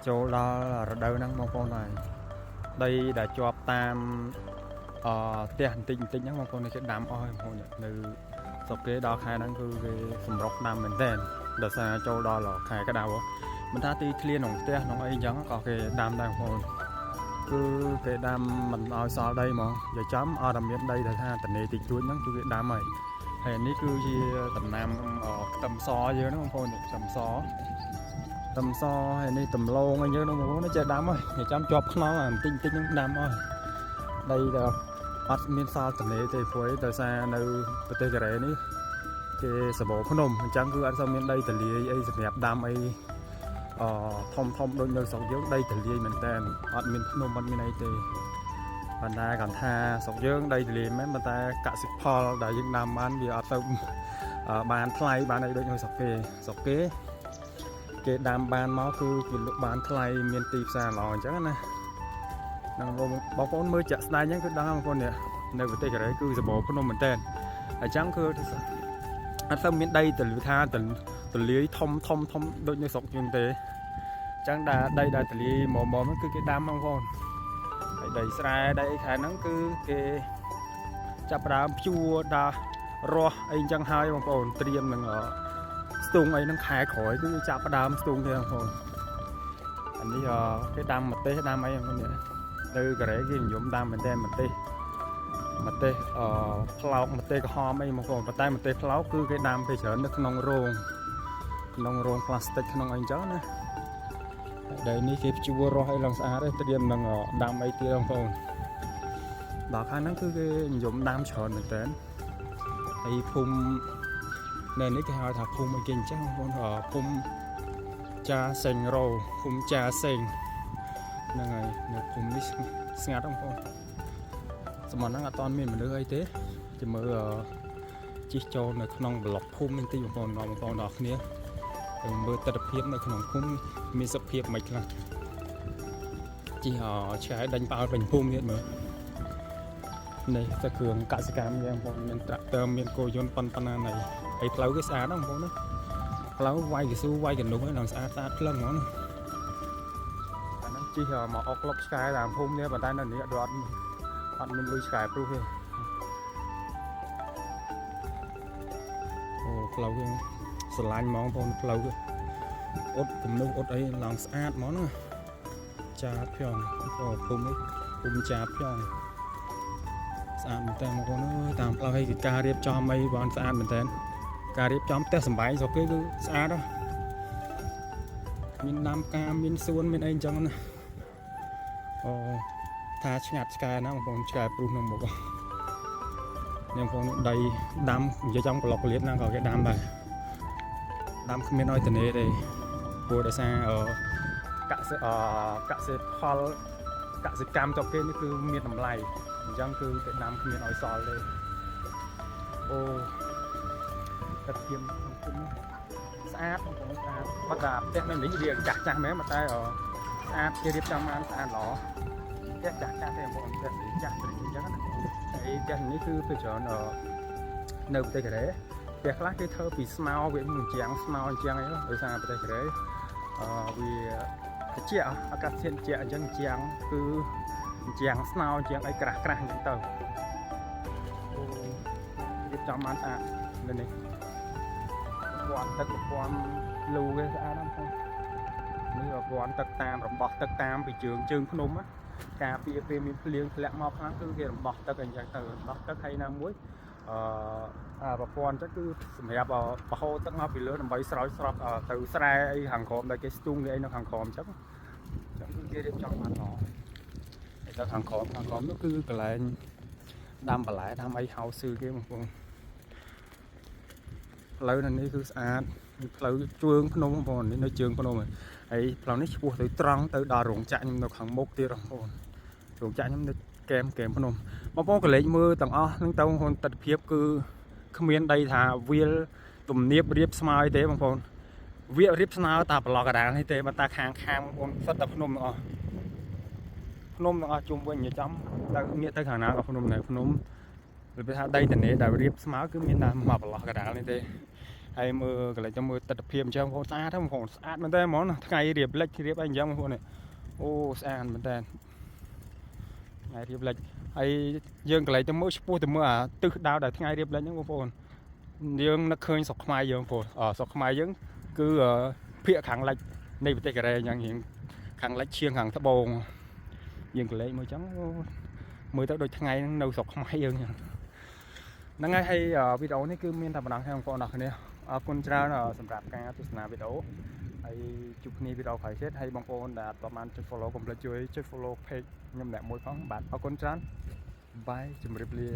ចូលដល់រដូវហ្នឹងបងប្អូនហើយដីដែលជាប់តាមផ្ទះបន្តិចហ្នឹងបងប្អូនគេដាំអស់ហើយបងប្អូននៅស្រុកគេដល់ខែហ្នឹងគឺគេសម្រុកដាំមែនតើដោយសារចូលដល់ខែក្តៅមិនថាទីធ្លាក្នុងផ្ទះក្នុងអីអញ្ចឹងក៏គេដាំដែរបងប្អូនគឺគេដាំមិនឲ្យសល់ដីហ្មងនិយាយចំអត់មានដីដែលថាតនេតិចតួចហ្នឹងគឺគេដាំហើយនេះគឺជាដំណាំខ្ទឹមសយើងហ្នឹងបងប្អូនខ្ទឹមសហើយនេះដំឡូងអីយើងហ្នឹងបងប្អូនចេះដាំហើយនិយាយចំជាប់ខ្នងបន្តិចហ្នឹងដាំអស់ដីដែលអត់មានសល់តនេទេព្រោះដោយសារនៅប្រទេសកូរ៉េនេះគេសបោភ្នំអញ្ចឹងគឺអត់សូវមានដីទលាយអីសម្រាប់ដាំអីធំដូចនៅស្រុកយើងដីទលាយមែនតើអត់មានភ្នំអត់មានអីទេប៉ុន្តែគាត់ថាស្រុកយើងដីទលាយមែនប៉ុន្តែកសិផលដែលយើងដាំបានវាអត់ទៅបានថ្លៃបានអីដូចនៅស្រុកគេដាំបានមកគឺគេលក់បានថ្លៃមានទីផ្សារល្អអញ្ចឹងណាបងប្អូនមើលចាក់ស្ដែងអញ្ចឹងគឺដឹងបងប្អូននេះនៅប្រទេសកូរ៉េគឺសបោភ្នំមែនតើអញ្ចឹងគឺអត់សូវមានដីទលាយធំដូចនៅស្រុកយើងទេអញ្ចឹងដីដែលទលាយមកគឺគេដាំបងប្អូនហើយដីស្រែដីខែហ្នឹងគឺគេចាប់ផ្ដើមភ្ជួរដល់រស់អីអញ្ចឹងហើយបងប្អូនត្រៀមនឹងស្ទូងអីហ្នឹងខែក្រោយគឺចាប់ផ្ដើមស្ទូងទេបងប្អូនអានេះគេដាំម្ទេសដាំអីបងប្អូននេះនៅកូរ៉េគេនិយមដាំមែនតើម្ទេសផ្លោកម្ទេសក្រហមអីបងប្អូនប៉ុន្តែម្ទេសផ្លោកគឺគេដាំទៅច្រើននៅក្នុងរោងផ្លាស្ទិកក្នុងអីអញ្ចឹងណាដីនេះគេភ្ជួររស់អីឡើងស្អាតទេត្រៀមនឹងដាំអីទៀតបងប្អូនដល់ខាងហ្នឹងគឺគេនិយមដាំច្រើនមែនតើហើយភូមិនៅនេះគេហៅថាភូមិអីគេអញ្ចឹងបងប្អូនភូមិចាសេងរោភូមិចាសេងហ្នឹងហើយនៅភូមិនេះស្ងាត់បងប្អូនសម័យហ្នឹងអត់ទាន់មានមនុស្សអីទេជាមើលជិះចូលនៅក្នុងប្លុកភូមិនេះតិចបងប្អូនដល់គ្នាមើលទស្សនវិជ្ជានៅក្នុងភូមិមានសភាពមិនខ្លះជិះឆ្កែដេញប៉ោតពេញភូមិទៀតមើលនេះតែគ្រឿងកសិកម្មយ៉ាងបងមានត្រាក់ទ័រមានគោយន្តប៉ុណ្ណាណៃហើយផ្លូវគេស្អាតណាស់បងប្អូនណាផ្លូវវាយកស៊ូវាយកនុះហ្នឹងស្អាតភ្លឹងហ្មងណាអាហ្នឹងជិះមកអុកលុកឆ្កែតាមភូមិនេះប៉ុន្តែនៅនេះអត់មានលុយឆ្កែព្រុសទេអូផ្លូវគេស្រឡាញ់ហ្មងបងផ្លូវគេអ៊ុតគំនូសអ៊ុតអីឡើងស្អាតហ្មងណាចាភៀងភូមិចាភៀងស្អាតមែនតើបងប្អូនអើយតាមផ្លូវឲ្យគេការរៀបចំអីបងស្អាតមែនតើការរៀបចំផ្ទះសម្បែងស្រុកគេគឺស្អាតហ៎មានដាំការមានសួនមានអីអញ្ចឹងណាអូថាឆ្ងាត់ឆ្កែណាបងប្អូនឆ្កែព្រុសក្នុងមុខនេះបងប្អូនដីដាំនិយាយចំប្លុកលៀតណាក៏គេដាំដែរដាំគ្មានឲ្យតនេទេព្រោះដោយសារកសិកម្មទៅគេនេះគឺមានតម្លៃអញ្ចឹងគឺគេដាំគ្មានឲ្យសល់ទេអូទឹកធៀមក្នុងភូមិស្អាតបងប្អូនស្អាតបាត់តែផ្ទះនៅនេះវាចាស់មែនតែស្អាតគេរៀបចំបានស្អាតល្អផ្ទះចាស់ទេបងប្អូនផ្ទះចាស់អញ្ចឹងណាហើយផ្ទះនេះគឺទៅច្រើននៅប្រទេសកូរ៉េផ្ទះខ្លះគេធ្វើពីស្មៅវាមានជាងស្មៅអញ្ចឹងអីដោយសារប្រទេសកូរ៉េវាត្រជាក់អាកាសធាតុត្រជាក់អញ្ចឹងជាងគឺជាងស្មៅជាងអីក្រាស់អញ្ចឹងទៅអូរៀបចំបានស្អាតនៅនេះពាន់ទឹកពាន់លូគេស្អាតណាស់បងនេះពាន់ទឹកតាមរបស់ទឹកតាមពីជើងភ្នំការពារពេលមានភ្លៀងធ្លាក់មកខ្លាំងគឺគេរបស់ទឹកអញ្ចឹងទៅរបស់ទឹកហើយណាមួយប្រព័ន្ធទឹកគឺសម្រាប់បហូរទឹកមកពីលើដើម្បីស្រោចស្រពទៅស្រែអីខាងក្រោមដែលគេស្ទូងគេអីនៅខាងក្រោមអញ្ចឹងគឺគេរៀបចំបានល្អហើយទៅខាងក្រោមនោះគឺកន្លែងដាំបន្លែដាំអីហៅស៊ឺគេបងប្អូនផ្លូវនៅនេះគឺស្អាតផ្លូវជើងភ្នំបងប្អូននេះនៅជើងភ្នំហើយផ្លូវនេះឆ្ពោះទៅត្រង់ទៅដល់រោងចក្រខ្ញុំនៅខាងមុខទៀតបងប្អូនរោងចក្រខ្ញុំនៅកែមភ្នំបងប្អូនកលេចមើលទាំងអស់ហ្នឹងទៅបងប្អូនទស្សនវិជ្ជាគឺគ្មានដីថាវាលទំនាបរៀបស្មើទេបងប្អូនវារៀបស្មើតាប្លុកកដាលនេះទេបើតាខាងបងប្អូនសិតតែភ្នំទាំងអស់ជុំវិញនិយាយចំទៅងាកទៅខាងណាក៏ភ្នំនៅភ្នំ Vìថាដីតនេដែលរៀបស្មើគឺមានតែមកប្រឡោះកដាលនេះទេ hay mưa cái này cho mưa tật phim cho phong xa thôi phong sát bên đây món ngày điệp lệch thì điệp anh giống phong này ô xa bên đây ngày điệp lệch hay dương cái này cho mỗi sport từ mưa à từ đào để ngày điệp lệch những phong dương nó khơi sọc mai dương phong sọc mai dương cứ phía khẳng lệch này bên cái này nhận hiện khẳng lệch chiêng hàng tháp bồn dương cái này mới trắng mới tới đôi ngày nâu sọc mai dươngนั่งไงให้วิดีโอนี่คือมีนทำบังให้องค์กรหนักเนี่ยคุณจะสำหรับการทุสนาวิดีโอไอจุดนี้วิดีโอขายเสร็จให้บางคนได้ประมาณจุด follow ผมเลยช่วย follow page ยำแหนมมวยของบัตรเอาคนจันบายจุ่มเรียบเรีย